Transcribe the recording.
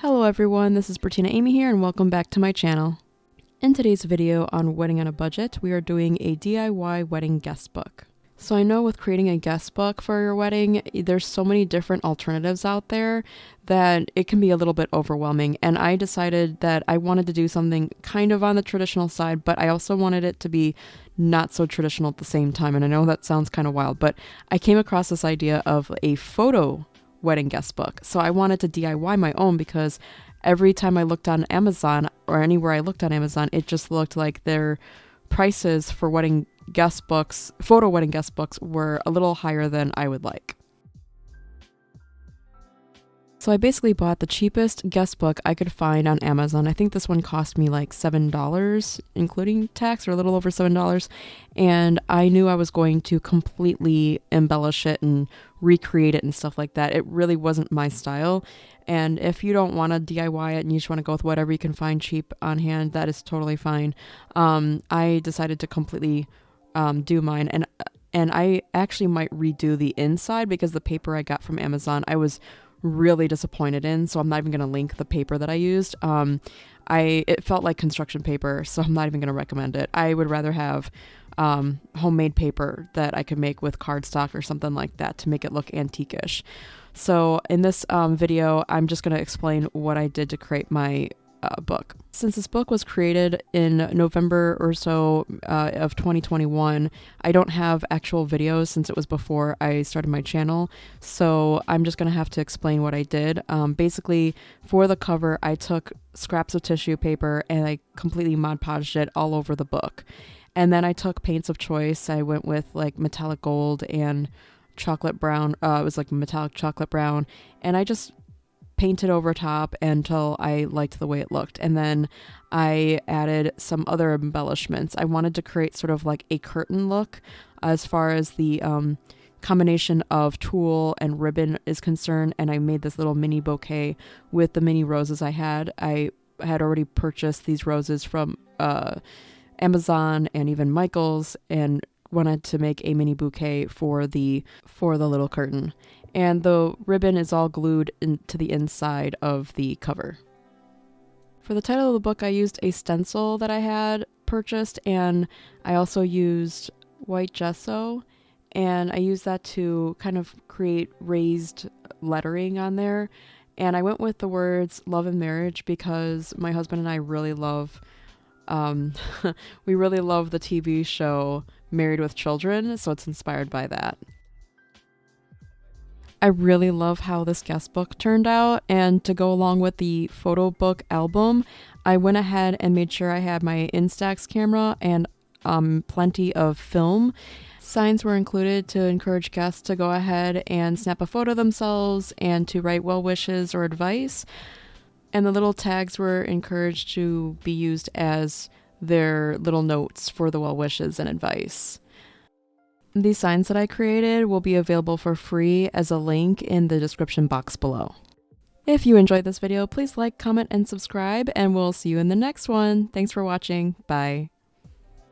Hello everyone, this is Bertina Amy here and welcome back to my channel. In today's video on Wedding on a Budget, we are doing a DIY wedding guest book. So I know with creating a guest book for your wedding, there's so many different alternatives out there that it can be a little bit overwhelming, and I decided that I wanted to do something kind of on the traditional side, but I also wanted it to be not so traditional at the same time. And I know that sounds kind of wild, but I came across this idea of a photo wedding guest book. So I wanted to DIY my own because every time I looked on Amazon or anywhere I looked on Amazon, it just looked like their prices for wedding guest books, photo wedding guest books, were a little higher than I would like. So I basically bought the cheapest guest book I could find on Amazon. I think this one cost me like $7, including tax, or a little over $7. And I knew I was going to completely embellish it and recreate it and stuff like that. It really wasn't my style. And if you don't want to DIY it and you just want to go with whatever you can find cheap on hand, that is totally fine. I decided to completely do mine. And I actually might redo the inside because the paper I got from Amazon, I was really disappointed in, so I'm not even going to link the paper that I used. It felt like construction paper, so I'm not even going to recommend it. I would rather have homemade paper that I could make with cardstock or something like that to make it look antique-ish. So in this video, I'm just going to explain what I did to create my book. Since this book was created in November or so of 2021, I don't have actual videos since it was before I started my channel, so I'm just going to have to explain what I did. Basically, for the cover, I took scraps of tissue paper and I completely Mod Podged it all over the book. And then I took paints of choice. I went with like metallic gold and chocolate brown. It was like metallic chocolate brown, and I just painted over top until I liked the way it looked. And then I added some other embellishments. I wanted to create sort of like a curtain look as far as the combination of tulle and ribbon is concerned. And I made this little mini bouquet with the mini roses I had. I had already purchased these roses from Amazon and even Michael's, and wanted to make a mini bouquet for the little curtain. And the ribbon is all glued into the inside of the cover. For the title of the book, I used a stencil that I had purchased, and I also used white gesso, and I used that to kind of create raised lettering on there. And I went with the words love and marriage because my husband and I really love we really love the TV show Married with Children, so it's inspired by that. I really love how this guest book turned out, and to go along with the photo book album, I went ahead and made sure I had my Instax camera and plenty of film. Signs were included to encourage guests to go ahead and snap a photo themselves and to write well wishes or advice. And the little tags were encouraged to be used as their little notes for the well wishes and advice. These signs that I created will be available for free as a link in the description box below. If you enjoyed this video, please like, comment, and subscribe, and we'll see you in the next one. Thanks for watching. Bye.